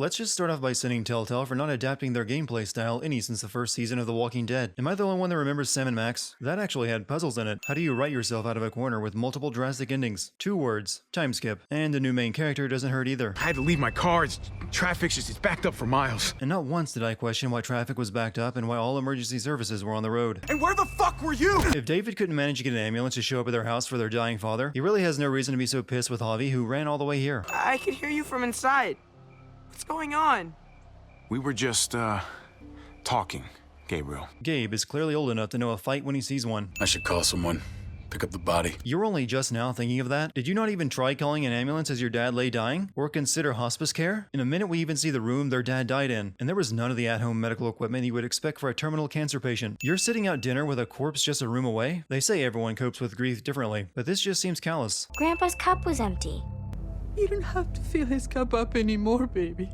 Let's just start off by sending Telltale for not adapting their gameplay style any since the first season of The Walking Dead. Am I the only one that remembers Sam and Max? That actually had puzzles in it. How do you write yourself out of a corner with multiple drastic endings? 2 words. Time skip. And the new main character doesn't hurt either. I had to leave my car. Traffic's just backed up for miles. And not once did I question why traffic was backed up and why all emergency services were on the road. And where the fuck were you? If David couldn't manage to get an ambulance to show up at their house for their dying father, he really has no reason to be so pissed with Javi, who ran all the way here. I could hear you from inside. What's going on? We were just, talking, Gabriel. Gabe is clearly old enough to know a fight when he sees one. I should call someone. Pick up the body. You're only just now thinking of that? Did you not even try calling an ambulance as your dad lay dying? Or consider hospice care? In a minute we even see the room their dad died in, and there was none of the at-home medical equipment you would expect for a terminal cancer patient. You're sitting out dinner with a corpse just a room away? They say everyone copes with grief differently, but this just seems callous. Grandpa's cup was empty. You don't have to fill his cup up anymore, baby.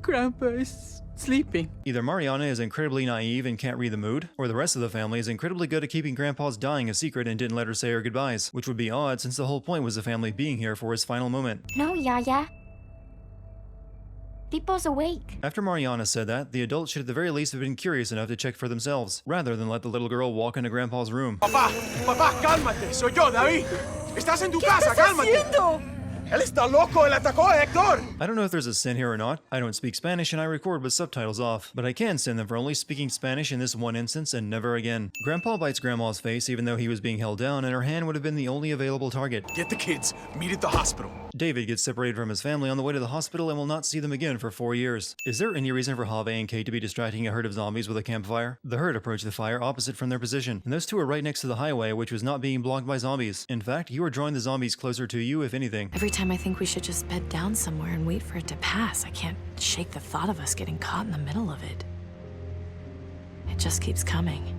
Grandpa is sleeping. Either Mariana is incredibly naive and can't read the mood, or the rest of the family is incredibly good at keeping Grandpa's dying a secret and didn't let her say her goodbyes, which would be odd since the whole point was the family being here for his final moment. No, Yaya. People's awake. After Mariana said that, the adults should at the very least have been curious enough to check for themselves, rather than let the little girl walk into Grandpa's room. Papá, cálmate. Soy yo, David. Estás en tu casa, cálmate. Él está loco. Él atacó a Héctor. I don't know if there's a sin here or not. I don't speak Spanish and I record with subtitles off, but I can send them for only speaking Spanish in this one instance and never again. Grandpa bites Grandma's face even though he was being held down and her hand would have been the only available target. Get the kids. Meet at the hospital. David gets separated from his family on the way to the hospital and will not see them again for 4 years. Is there any reason for Javi and Kate to be distracting a herd of zombies with a campfire? The herd approached the fire opposite from their position, and those two are right next to the highway, which was not being blocked by zombies. In fact, you are drawing the zombies closer to you, if anything. Every time I think we should just bed down somewhere and wait for it to pass, I can't shake the thought of us getting caught in the middle of it. It just keeps coming.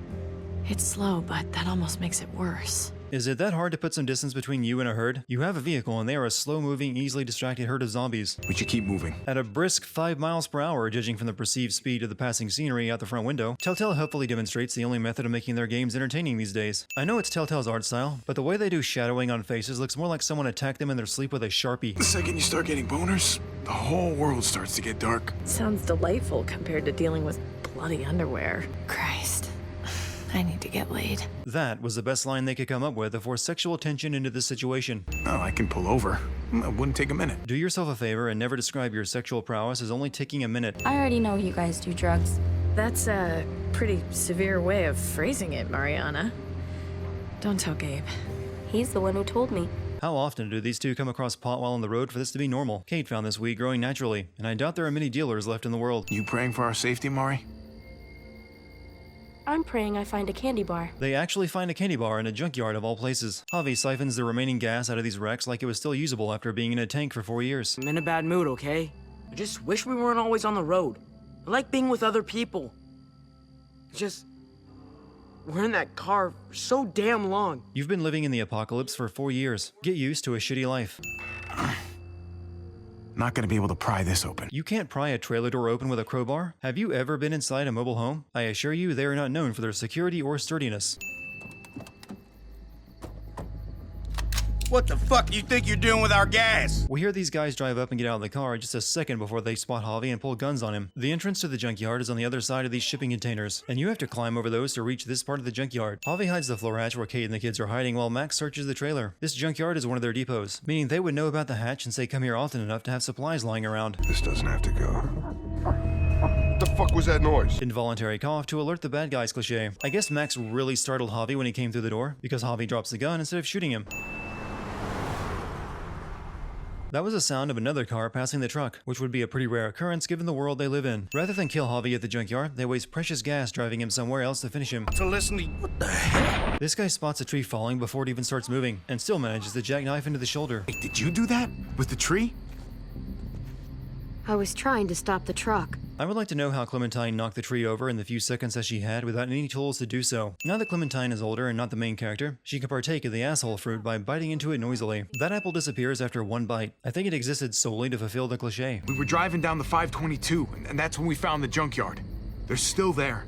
It's slow, but that almost makes it worse. Is it that hard to put some distance between you and a herd? You have a vehicle and they are a slow-moving, easily distracted herd of zombies. We should keep moving. At a brisk 5 miles per hour, judging from the perceived speed of the passing scenery out the front window, Telltale helpfully demonstrates the only method of making their games entertaining these days. I know it's Telltale's art style, but the way they do shadowing on faces looks more like someone attacked them in their sleep with a Sharpie. The second you start getting boners, the whole world starts to get dark. Sounds delightful compared to dealing with bloody underwear. Christ. I need to get laid. That was the best line they could come up with to force sexual tension into this situation. Oh, I can pull over. It wouldn't take a minute. Do yourself a favor and never describe your sexual prowess as only taking a minute. I already know you guys do drugs. That's a pretty severe way of phrasing it, Mariana. Don't tell Gabe. He's the one who told me. How often do these two come across pot while on the road for this to be normal? Kate found this weed growing naturally, and I doubt there are many dealers left in the world. You praying for our safety, Mari? I'm praying I find a candy bar. They actually find a candy bar in a junkyard of all places. Javi siphons the remaining gas out of these wrecks like it was still usable after being in a tank for 4 years. I'm in a bad mood, okay? I just wish we weren't always on the road. I like being with other people. We're in that car for so damn long. You've been living in the apocalypse for 4 years. Get used to a shitty life. Not gonna be able to pry this open. You can't pry a trailer door open with a crowbar? Have you ever been inside a mobile home? I assure you they are not known for their security or sturdiness. What the fuck you think you're doing with our gas? We hear these guys drive up and get out of the car just a second before they spot Javi and pull guns on him. The entrance to the junkyard is on the other side of these shipping containers, and you have to climb over those to reach this part of the junkyard. Javi hides the floor hatch where Kate and the kids are hiding while Max searches the trailer. This junkyard is one of their depots, meaning they would know about the hatch and say come here often enough to have supplies lying around. This doesn't have to go. What the fuck was that noise? Involuntary cough to alert the bad guys cliche. I guess Max really startled Javi when he came through the door, because Javi drops the gun instead of shooting him. That was the sound of another car passing the truck, which would be a pretty rare occurrence given the world they live in. Rather than kill Javi at the junkyard, they waste precious gas driving him somewhere else to finish him. To listen to what the hell? This guy spots a tree falling before it even starts moving, and still manages to jackknife into the shoulder. Wait, did you do that? With the tree? I was trying to stop the truck. I would like to know how Clementine knocked the tree over in the few seconds that she had without any tools to do so. Now that Clementine is older and not the main character, she can partake of the asshole fruit by biting into it noisily. That apple disappears after one bite. I think it existed solely to fulfill the cliche. We were driving down the 522, and that's when we found the junkyard. They're still there.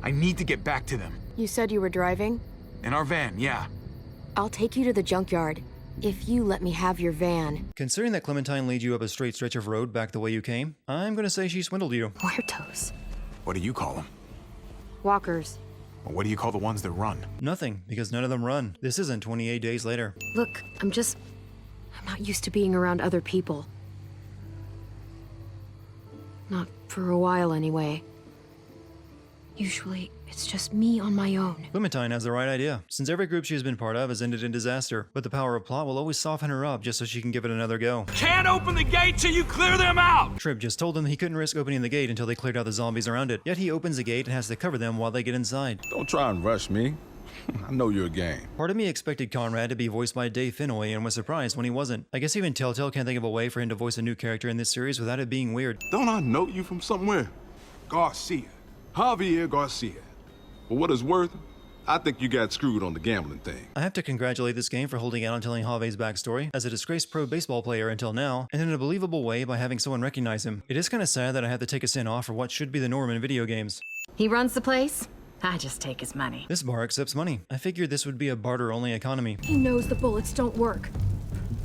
I need to get back to them. You said you were driving? In our van, yeah. I'll take you to the junkyard. if you let me have your van. Considering that Clementine leads you up a straight stretch of road back the way you came, I'm gonna say she swindled you. Muertos. What do you call them? Walkers. Or what do you call the ones that run? Nothing, because none of them run. This isn't 28 days later. Look, I'm not used to being around other people. Not for a while, anyway. Usually, it's just me on my own. Clementine has the right idea, since every group she has been part of has ended in disaster, but the power of plot will always soften her up just so she can give it another go. Can't open the gate till you clear them out! Tripp just told him he couldn't risk opening the gate until they cleared out the zombies around it, yet he opens the gate and has to cover them while they get inside. Don't try and rush me. I know you're a game. Part of me expected Conrad to be voiced by Dave Fennoy and was surprised when he wasn't. I guess even Telltale can't think of a way for him to voice a new character in this series without it being weird. Don't I know you from somewhere? Garcia. Javier Garcia. For what it's worth, I think you got screwed on the gambling thing. I have to congratulate this game for holding out on telling Javi's backstory as a disgraced pro baseball player until now, and in a believable way by having someone recognize him. It is kinda sad that I have to take a sin off for what should be the norm in video games. He runs the place. I just take his money. This bar accepts money. I figured this would be a barter-only economy. He knows the bullets don't work.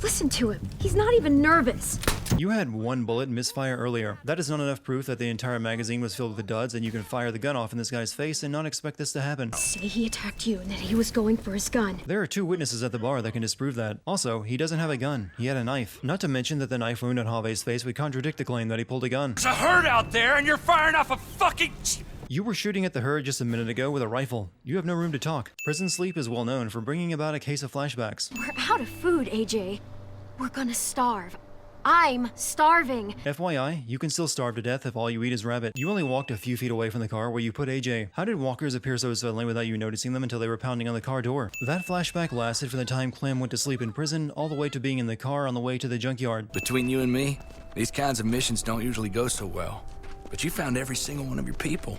Listen to him. He's not even nervous. You had one bullet misfire earlier. That is not enough proof that the entire magazine was filled with duds and you can fire the gun off in this guy's face and not expect this to happen. Say he attacked you and that he was going for his gun. There are 2 witnesses at the bar that can disprove that. Also, he doesn't have a gun. He had a knife. Not to mention that the knife wound on Javi's face would contradict the claim that he pulled a gun. There's a herd out there and you're firing off a fucking... You were shooting at the herd just a minute ago with a rifle. You have no room to talk. Prison sleep is well known for bringing about a case of flashbacks. We're out of food, AJ. We're gonna starve. I'm starving. FYI, you can still starve to death if all you eat is rabbit. You only walked a few feet away from the car where you put AJ. How did walkers appear so suddenly without you noticing them until they were pounding on the car door? That flashback lasted from the time Clem went to sleep in prison all the way to being in the car on the way to the junkyard. Between you and me, these kinds of missions don't usually go so well. But you found every single one of your people.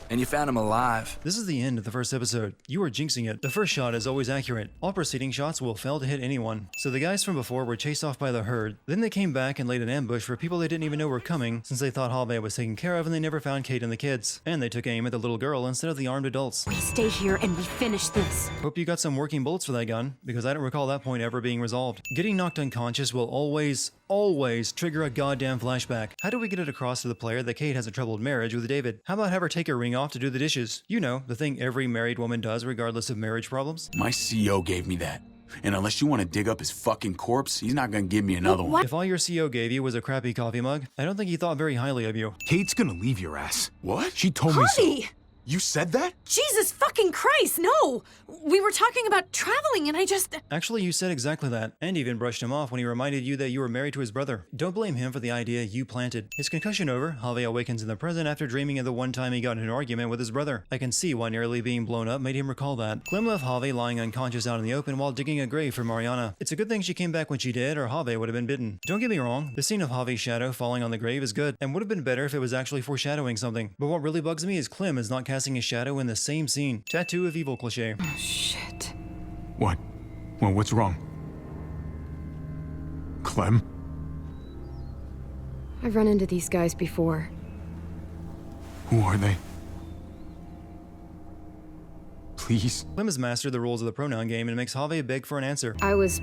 And you found him alive. This is the end of the first episode. You are jinxing it. The first shot is always accurate. All preceding shots will fail to hit anyone. So the guys from before were chased off by the herd. Then they came back and laid an ambush for people they didn't even know were coming since they thought Javier was taken care of and they never found Kate and the kids. And they took aim at the little girl instead of the armed adults. We stay here and we finish this. Hope you got some working bullets for that gun, because I don't recall that point ever being resolved. Getting knocked unconscious will always trigger a goddamn flashback. How do we get it across to the player that Kate has a troubled marriage with David? How about have her take her ring off to do the dishes? You know, the thing every married woman does regardless of marriage problems. My CO gave me that. And unless you want to dig up his fucking corpse, he's not gonna give me another one. If all your CO gave you was a crappy coffee mug, I don't think he thought very highly of you. Kate's gonna leave your ass. What? She told me so. You said that? Jesus fucking Christ, no! We were talking about traveling and I just... Actually, you said exactly that, and even brushed him off when he reminded you that you were married to his brother. Don't blame him for the idea you planted. His concussion over, Javier awakens in the present after dreaming of the one time he got in an argument with his brother. I can see why nearly being blown up made him recall that. Clem left Javier lying unconscious out in the open while digging a grave for Mariana. It's a good thing she came back when she did, or Javier would have been bitten. Don't get me wrong, the scene of Javier's shadow falling on the grave is good, and would have been better if it was actually foreshadowing something. But what really bugs me is Clem is not casting his shadow in the same scene. Tattoo of evil cliche. Oh, shit. What? Well, what's wrong? Clem? I've run into these guys before. Who are they? Please? Clem has mastered the rules of the pronoun game and makes Javier beg for an answer. I was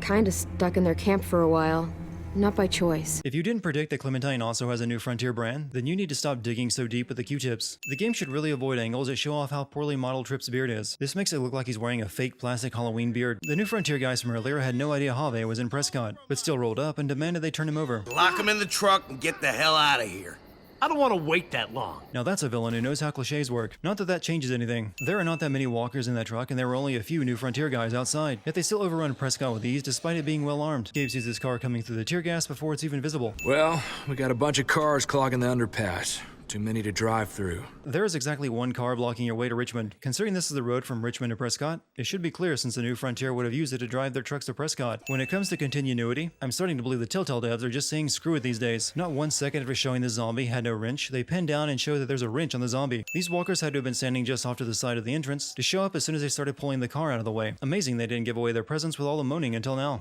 kinda stuck in their camp for a while. Not by choice. If you didn't predict that Clementine also has a new Frontier brand, then you need to stop digging so deep with the Q-tips. The game should really avoid angles that show off how poorly modeled Tripp's beard is. This makes it look like he's wearing a fake plastic Halloween beard. The new Frontier guys from earlier had no idea Javier was in Prescott, but still rolled up and demanded they turn him over. Lock him in the truck and get the hell out of here. I don't want to wait that long. Now that's a villain who knows how cliches work. Not that that changes anything. There are not that many walkers in that truck and there were only a few new Frontier guys outside. Yet they still overrun Prescott with ease despite it being well armed. Gabe sees his car coming through the tear gas before it's even visible. Well, we got a bunch of cars clogging the underpass. Too many to drive through. There is exactly one car blocking your way to Richmond. Considering this is the road from Richmond to Prescott, it should be clear since the new Frontier would have used it to drive their trucks to Prescott. When it comes to continuity, I'm starting to believe the Telltale devs are just saying screw it these days. Not 1 second after showing the zombie had no wrench, they pen down and show that there's a wrench on the zombie. These walkers had to have been standing just off to the side of the entrance to show up as soon as they started pulling the car out of the way. Amazing they didn't give away their presence with all the moaning until now.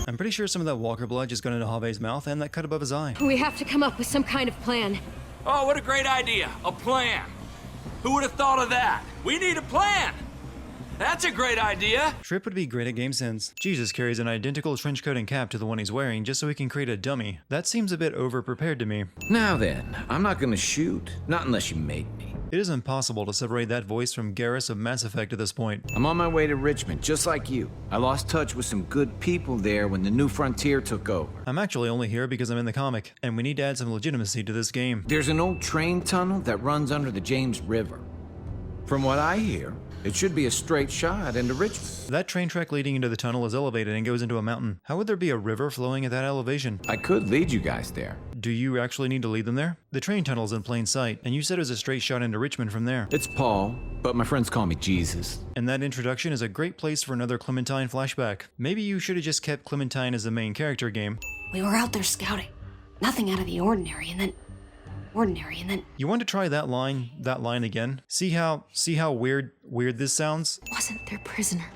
I'm pretty sure some of that walker blood just got into Javier's mouth and that cut above his eye. We have to come up with some kind of plan. Oh, what a great idea. A plan. Who would have thought of that? We need a plan. That's a great idea! Trip would be great at game sense. Jesus carries an identical trench coat and cap to the one he's wearing just so he can create a dummy. That seems a bit over-prepared to me. Now then, I'm not gonna shoot. Not unless you make me. It is impossible to separate that voice from Garrus of Mass Effect at this point. I'm on my way to Richmond, just like you. I lost touch with some good people there when the New Frontier took over. I'm actually only here because I'm in the comic, and we need to add some legitimacy to this game. There's an old train tunnel that runs under the James River. From what I hear, it should be a straight shot into Richmond. That train track leading into the tunnel is elevated and goes into a mountain. How would there be a river flowing at that elevation? I could lead you guys there. Do you actually need to lead them there? The train tunnel's in plain sight, and you said it was a straight shot into Richmond from there. It's Paul, but my friends call me Jesus. And that introduction is a great place for another Clementine flashback. Maybe you should have just kept Clementine as the main character game. We were out there scouting. Nothing out of the ordinary, and then... You want to try that line again? See how weird this sounds? Wasn't their prisoner.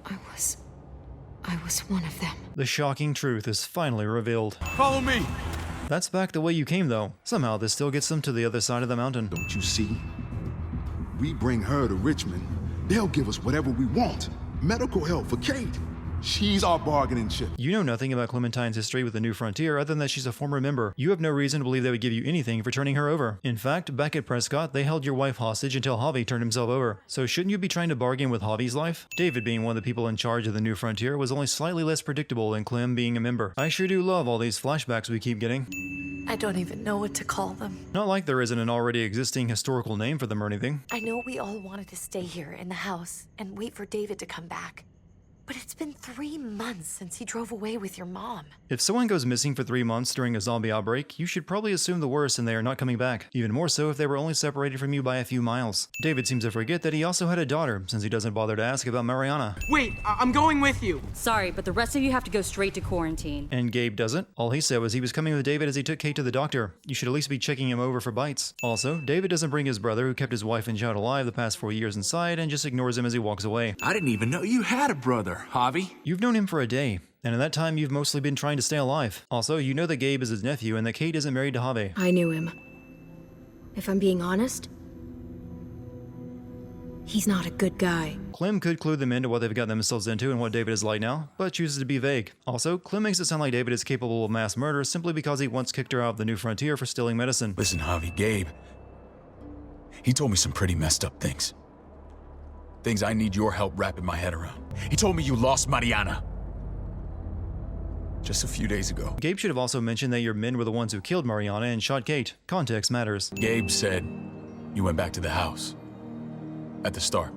I was one of them. The shocking truth is finally revealed. Follow me! That's back the way you came, though. Somehow this still gets them to the other side of the mountain. Don't you see? We bring her to Richmond, they'll give us whatever we want. Medical help for Kate. She's our bargaining chip. You know nothing about Clementine's history with the New Frontier other than that she's a former member. You have no reason to believe they would give you anything for turning her over. In fact, back at Prescott, they held your wife hostage until Javi turned himself over. So shouldn't you be trying to bargain with Javi's life? David being one of the people in charge of the New Frontier was only slightly less predictable than Clem being a member. I sure do love all these flashbacks we keep getting. I don't even know what to call them. Not like there isn't an already existing historical name for them or anything. I know we all wanted to stay here in the house and wait for David to come back. But it's been 3 months since he drove away with your mom. If someone goes missing for 3 months during a zombie outbreak, you should probably assume the worst and they are not coming back. Even more so if they were only separated from you by a few miles. David seems to forget that he also had a daughter, since he doesn't bother to ask about Mariana. Wait, I'm going with you. Sorry, but the rest of you have to go straight to quarantine. And Gabe doesn't. All he said was he was coming with David as he took Kate to the doctor. You should at least be checking him over for bites. Also, David doesn't bring his brother, who kept his wife and child alive the past 4 years, inside and just ignores him as he walks away. I didn't even know you had a brother, Javi. You've known him for a day, and in that time you've mostly been trying to stay alive. Also, you know that Gabe is his nephew and that Kate isn't married to Javi. I knew him. If I'm being honest, he's not a good guy. Clem could clue them into what they've got themselves into and what David is like now, but chooses to be vague. Also, Clem makes it sound like David is capable of mass murder simply because he once kicked her out of the New Frontier for stealing medicine. Listen, Javi, Gabe, he told me some pretty messed up things. Things I need your help wrapping my head around. He told me you lost Mariana just a few days ago. Gabe should have also mentioned that your men were the ones who killed Mariana and shot Kate. Context matters. Gabe said you went back to the house at the start.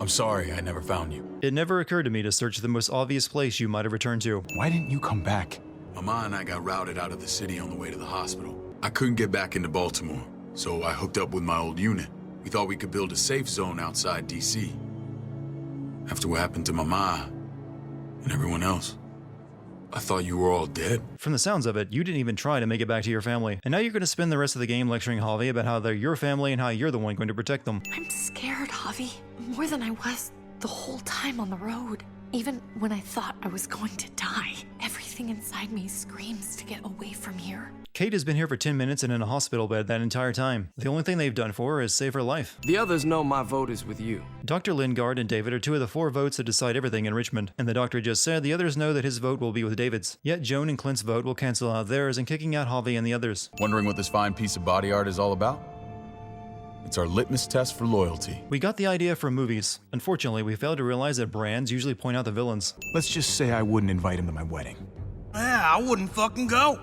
I'm sorry I never found you. It never occurred to me to search the most obvious place you might have returned to. Why didn't you come back? Mama and I got routed out of the city on the way to the hospital. I couldn't get back into Baltimore, so I hooked up with my old unit. We thought we could build a safe zone outside D.C. After what happened to Mama and everyone else, I thought you were all dead. From the sounds of it, you didn't even try to make it back to your family. And now you're going to spend the rest of the game lecturing Javi about how they're your family and how you're the one going to protect them. I'm scared, Javi. More than I was the whole time on the road. Even when I thought I was going to die, everything inside me screams to get away from here. Kate has been here for 10 minutes and in a hospital bed that entire time. The only thing they've done for her is save her life. The others know my vote is with you. Dr. Lingard and David are 2 of the 4 votes that decide everything in Richmond, and the doctor just said the others know that his vote will be with David's. Yet Joan and Clint's vote will cancel out theirs and kicking out Javi and the others. Wondering what this fine piece of body art is all about? It's our litmus test for loyalty. We got the idea from movies. Unfortunately, we failed to realize that brands usually point out the villains. Let's just say I wouldn't invite him to my wedding. Yeah, I wouldn't fucking go.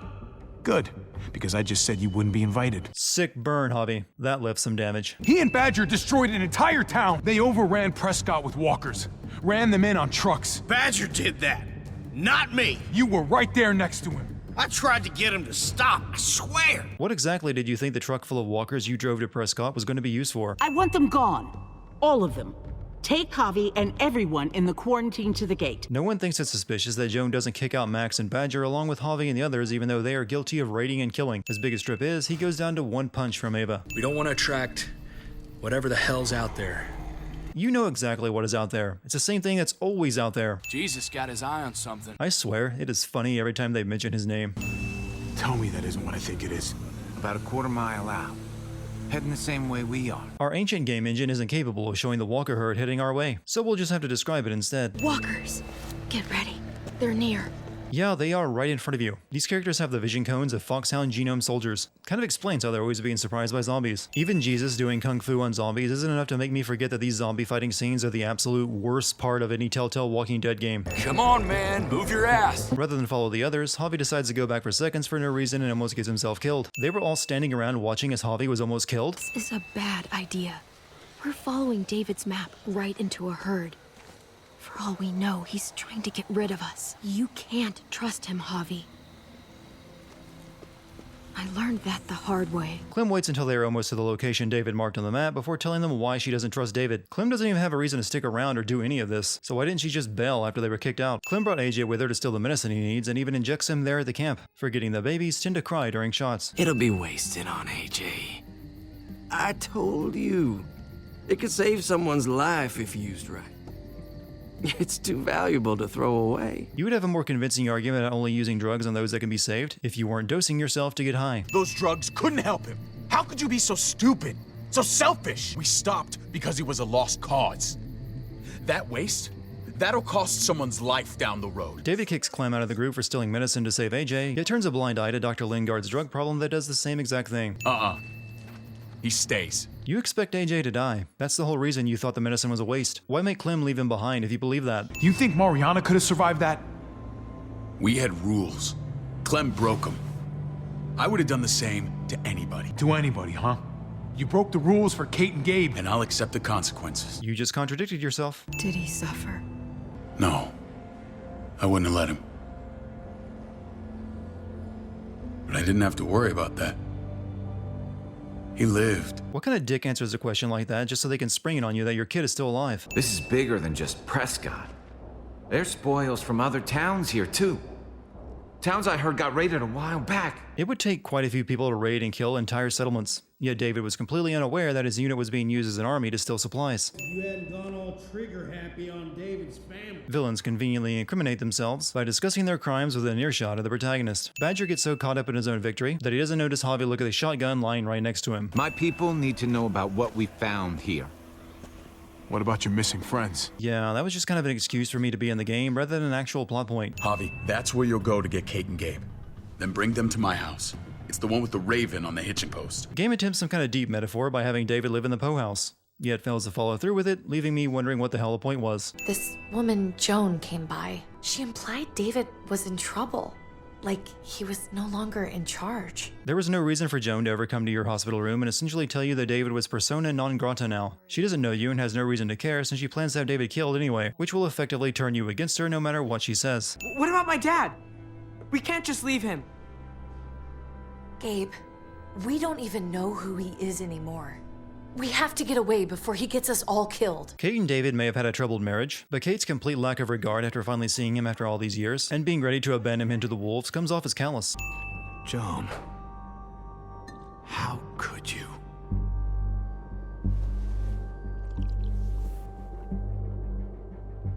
Good, because I just said you wouldn't be invited. Sick burn, Javi. That left some damage. He and Badger destroyed an entire town. They overran Prescott with walkers. Ran them in on trucks. Badger did that. Not me. You were right there next to him. I tried to get him to stop, I swear. What exactly did you think the truck full of walkers you drove to Prescott was going to be used for? I want them gone. All of them. Take Javi and everyone in the quarantine to the gate. No one thinks it's suspicious that Joan doesn't kick out Max and Badger along with Javi and the others, even though they are guilty of raiding and killing. His biggest trip is he goes down to 1 punch from Ava. We don't want to attract whatever the hell's out there. You know exactly what is out there. It's the same thing that's always out there. Jesus got his eye on something. I swear, it is funny every time they mention his name. Tell me that isn't what I think it is. About a quarter mile out. heading the same way we are. Our ancient game engine isn't capable of showing the walker herd heading our way, so we'll just have to describe it instead. Walkers! Get ready. They're near. Yeah, they are right in front of you. These characters have the vision cones of Foxhound genome soldiers. Kind of explains how they're always being surprised by zombies. Even Jesus doing kung fu on zombies isn't enough to make me forget that these zombie fighting scenes are the absolute worst part of any Telltale Walking Dead game. Come on, man, move your ass. Rather than follow the others, Javi decides to go back for seconds for no reason and almost gets himself killed. They were all standing around watching as Javi was almost killed. This is a bad idea. We're following David's map right into a herd. For all we know, he's trying to get rid of us. You can't trust him, Javi. I learned that the hard way. Clem waits until they are almost to the location David marked on the map before telling them why she doesn't trust David. Clem doesn't even have a reason to stick around or do any of this, so why didn't she just bail after they were kicked out? Clem brought AJ with her to steal the medicine he needs and even injects him there at the camp, forgetting that babies tend to cry during shots. It'll be wasted on AJ. I told you. It could save someone's life if used right. It's too valuable to throw away. You would have a more convincing argument at only using drugs on those that can be saved if you weren't dosing yourself to get high. Those drugs couldn't help him. How could you be so stupid? So selfish? We stopped because he was a lost cause. That waste? That'll cost someone's life down the road. David kicks Clem out of the group for stealing medicine to save AJ, yet turns a blind eye to Dr. Lingard's drug problem that does the same exact thing. He stays. You expect AJ to die. That's the whole reason you thought the medicine was a waste. Why make Clem leave him behind if you believe that? You think Mariana could have survived that? We had rules. Clem broke them. I would have done the same to anybody. To anybody, huh? You broke the rules for Kate and Gabe. And I'll accept the consequences. You just contradicted yourself. Did he suffer? No. I wouldn't have let him. But I didn't have to worry about that. He lived. What kind of dick answers a question like that just so they can spring it on you that your kid is still alive? This is bigger than just Prescott. There's spoils from other towns here, too. Towns I heard got raided a while back. It would take quite a few people to raid and kill entire settlements. Yet David was completely unaware that his unit was being used as an army to steal supplies. You hadn't gone all trigger-happy on David's family. Villains conveniently incriminate themselves by discussing their crimes within earshot of the protagonist. Badger gets so caught up in his own victory that he doesn't notice Javi look at the shotgun lying right next to him. My people need to know about what we found here. What about your missing friends? Yeah, that was just kind of an excuse for me to be in the game rather than an actual plot point. Javi, that's where you'll go to get Kate and Gabe. Then bring them to my house. It's the one with the raven on the hitching post. Game attempts some kind of deep metaphor by having David live in the Poe house, yet fails to follow through with it, leaving me wondering what the hell the point was. This woman, Joan, came by. She implied David was in trouble. Like, he was no longer in charge. There was no reason for Joan to ever come to your hospital room and essentially tell you that David was persona non grata now. She doesn't know you and has no reason to care since she plans to have David killed anyway, which will effectively turn you against her no matter what she says. What about my dad? We can't just leave him. Gabe, we don't even know who he is anymore. We have to get away before he gets us all killed. Kate and David may have had a troubled marriage, but Kate's complete lack of regard after finally seeing him after all these years, and being ready to abandon him to the wolves, comes off as callous. Joan, how could you?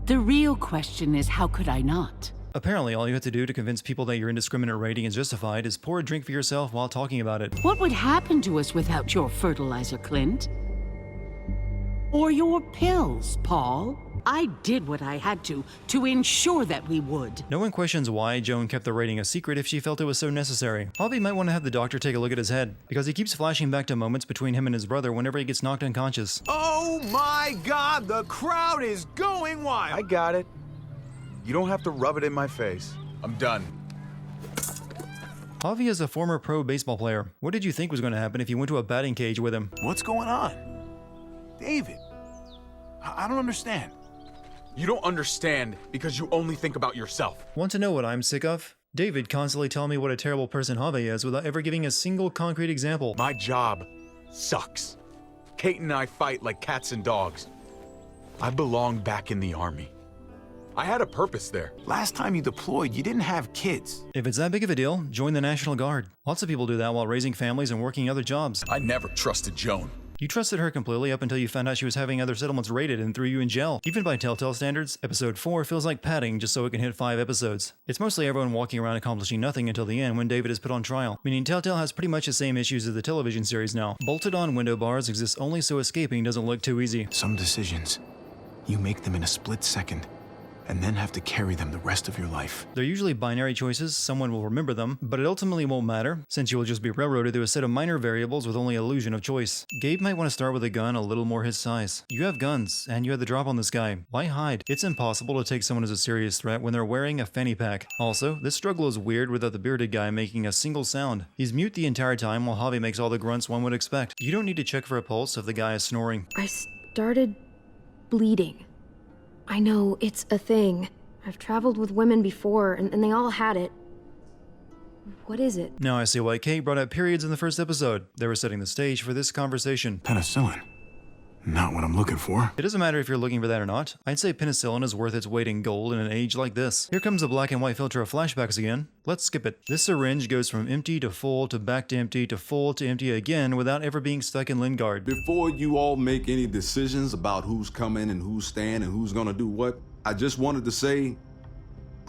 The real question is, how could I not? Apparently, all you have to do to convince people that your indiscriminate raiding is justified is pour a drink for yourself while talking about it. What would happen to us without your fertilizer, Clint? Or your pills, Paul? I did what I had to ensure that we would. No one questions why Joan kept the raiding a secret if she felt it was so necessary. Javi might want to have the doctor take a look at his head, because he keeps flashing back to moments between him and his brother whenever he gets knocked unconscious. Oh my God, the crowd is going wild! I got it. You don't have to rub it in my face. I'm done. Javi is a former pro baseball player. What did you think was going to happen if you went to a batting cage with him? What's going on? David, I don't understand. You don't understand because you only think about yourself. Want to know what I'm sick of? David constantly telling me what a terrible person Javi is without ever giving a single concrete example. My job sucks. Kate and I fight like cats and dogs. I belong back in the army. I had a purpose there. Last time you deployed, you didn't have kids. If it's that big of a deal, join the National Guard. Lots of people do that while raising families and working other jobs. I never trusted Joan. You trusted her completely up until you found out she was having other settlements raided and threw you in jail. Even by Telltale standards, episode 4 feels like padding just so it can hit 5 episodes. It's mostly everyone walking around accomplishing nothing until the end when David is put on trial, meaning Telltale has pretty much the same issues as the television series now. Bolted-on window bars exist only so escaping doesn't look too easy. Some decisions, you make them in a split second, and then have to carry them the rest of your life. They're usually binary choices, someone will remember them, but it ultimately won't matter, since you will just be railroaded through a set of minor variables with only illusion of choice. Gabe might want to start with a gun a little more his size. You have guns, and you had the drop on this guy. Why hide? It's impossible to take someone as a serious threat when they're wearing a fanny pack. Also, this struggle is weird without the bearded guy making a single sound. He's mute the entire time while Javi makes all the grunts one would expect. You don't need to check for a pulse if the guy is snoring. I started bleeding. I know, it's a thing. I've traveled with women before, and they all had it. What is it? Now I see why Kate brought up periods in the first episode. They were setting the stage for this conversation. Penicillin. Not what I'm looking for. It doesn't matter if you're looking for that or not. I'd say penicillin is worth its weight in gold in an age like this. Here comes the black and white filter of flashbacks again. Let's skip it. This syringe goes from empty to full to back to empty to full to empty again without ever being stuck in Lingard. Before you all make any decisions about who's coming and who's staying and who's gonna do what, I just wanted to say,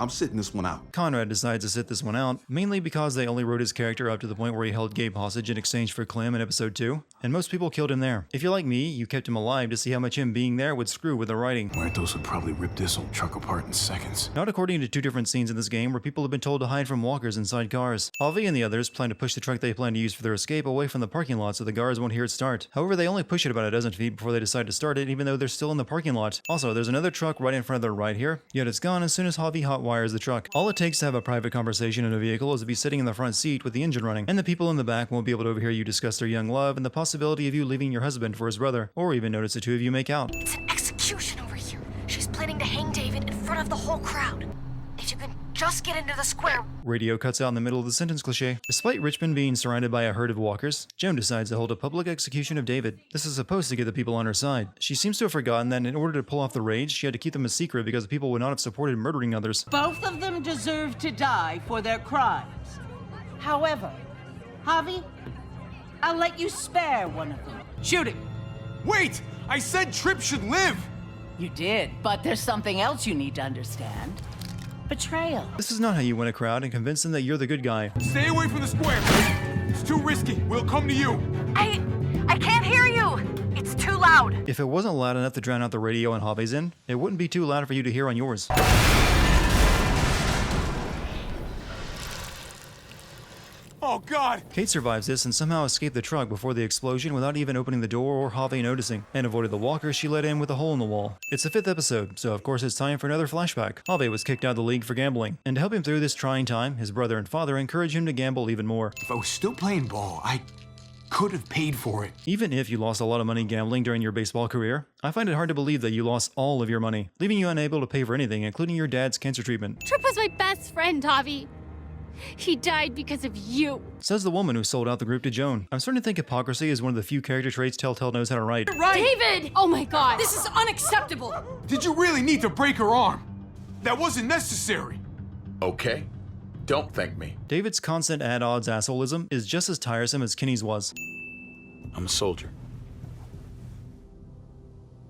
I'm sitting this one out. Conrad decides to sit this one out, mainly because they only wrote his character up to the point where he held Gabe hostage in exchange for Clem in episode 2, and most people killed him there. If you're like me, you kept him alive to see how much him being there would screw with the writing. Muertos would probably rip this old truck apart in seconds. Not according to 2 different scenes in this game where people have been told to hide from walkers inside cars. Javi and the others plan to push the truck they plan to use for their escape away from the parking lot so the guards won't hear it start. However, they only push it about a dozen feet before they decide to start it, even though they're still in the parking lot. Also, there's another truck right in front of their right here, yet it's gone as soon as Javi hotwires the truck. All it takes to have a private conversation in a vehicle is to be sitting in the front seat with the engine running, and the people in the back won't be able to overhear you discuss their young love and the possibility of you leaving your husband for his brother, or even notice the two of you make out. It's an execution over here. She's planning to hang David in front of the whole crowd. If you can just get into the square. Radio cuts out in the middle of the sentence cliche. Despite Richmond being surrounded by a herd of walkers, Joan decides to hold a public execution of David. This is supposed to get the people on her side. She seems to have forgotten that in order to pull off the rage, she had to keep them a secret because the people would not have supported murdering others. Both of them deserve to die for their crimes. However, Javi, I'll let you spare one of them. Shoot him. Wait! I said Tripp should live! You did, but there's something else you need to understand. Betrayal. This is not how you win a crowd and convince them that you're the good guy. Stay away from the square! It's too risky. We'll come to you. I can't hear you! It's too loud! If it wasn't loud enough to drown out the radio on Javi's end, it wouldn't be too loud for you to hear on yours. Oh, God! Kate survives this and somehow escaped the truck before the explosion without even opening the door or Javi noticing, and avoided the walker she let in with a hole in the wall. It's the 5th episode, so of course it's time for another flashback. Javi was kicked out of the league for gambling, and to help him through this trying time, his brother and father encourage him to gamble even more. If I was still playing ball, I could have paid for it. Even if you lost a lot of money gambling during your baseball career, I find it hard to believe that you lost all of your money, leaving you unable to pay for anything, including your dad's cancer treatment. Tripp was my best friend, Javi. He died because of you. Says the woman who sold out the group to Joan. I'm starting to think hypocrisy is one of the few character traits Telltale knows how to write. David! Oh my god. This is unacceptable. Did you really need to break her arm? That wasn't necessary. Okay. Don't thank me. David's constant at-odds assholism is just as tiresome as Kenny's was. I'm a soldier.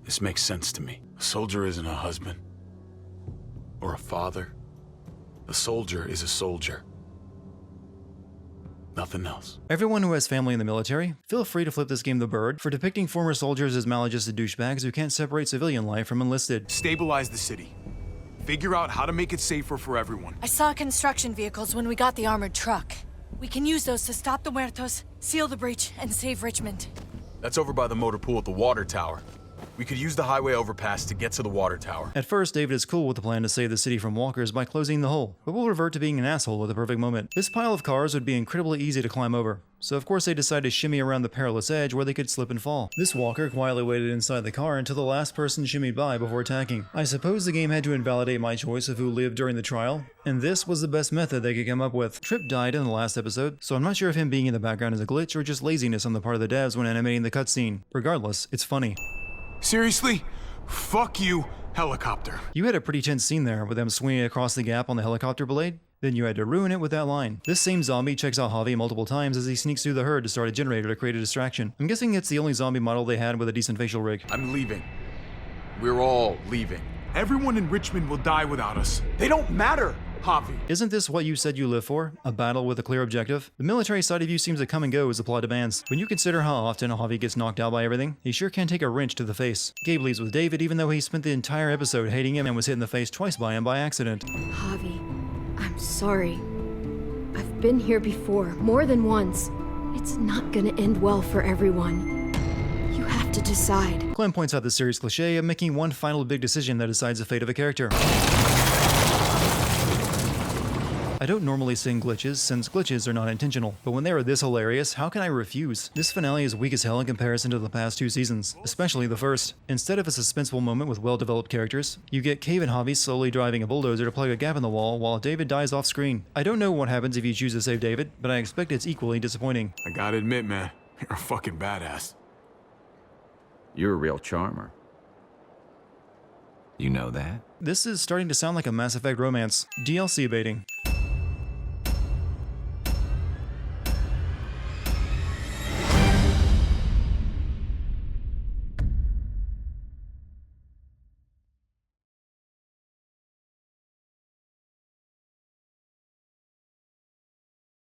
This makes sense to me. A soldier isn't a husband. Or a father. A soldier is a soldier. Nothing else. Everyone who has family in the military, feel free to flip this game the bird for depicting former soldiers as maladjusted douchebags who can't separate civilian life from enlisted. Stabilize the city. Figure out how to make it safer for everyone. I saw construction vehicles when we got the armored truck. We can use those to stop the Muertos, seal the breach, and save Richmond. That's over by the motor pool at the water tower. We could use the highway overpass to get to the water tower. At first, David is cool with the plan to save the city from walkers by closing the hole, but will revert to being an asshole at the perfect moment. This pile of cars would be incredibly easy to climb over, so of course they decide to shimmy around the perilous edge where they could slip and fall. This walker quietly waited inside the car until the last person shimmied by before attacking. I suppose the game had to invalidate my choice of who lived during the trial, and this was the best method they could come up with. Tripp died in the last episode, so I'm not sure if him being in the background is a glitch or just laziness on the part of the devs when animating the cutscene. Regardless, it's funny. Seriously? Fuck you, helicopter. You had a pretty tense scene there with them swinging across the gap on the helicopter blade. Then you had to ruin it with that line. This same zombie checks out Javi multiple times as he sneaks through the herd to start a generator to create a distraction. I'm guessing it's the only zombie model they had with a decent facial rig. I'm leaving. We're all leaving. Everyone in Richmond will die without us. They don't matter, Javi. Isn't this what you said you live for? A battle with a clear objective? The military side of you seems to come and go as the plot demands. When you consider how often Javi gets knocked out by everything, he sure can take a wrench to the face. Gabe leaves with David even though he spent the entire episode hating him and was hit in the face twice by him by accident. Javi, I'm sorry. I've been here before, more than once. It's not gonna end well for everyone. You have to decide. Clem points out the series cliche of making one final big decision that decides the fate of a character. I don't normally sing glitches, since glitches are not intentional, but when they are this hilarious, how can I refuse? This finale is weak as hell in comparison to the past 2 seasons, especially the first. Instead of a suspenseful moment with well-developed characters, you get Cave and Javi slowly driving a bulldozer to plug a gap in the wall while David dies off screen. I don't know what happens if you choose to save David, but I expect it's equally disappointing. I gotta admit, man, you're a fucking badass. You're a real charmer. You know that? This is starting to sound like a Mass Effect romance. DLC baiting.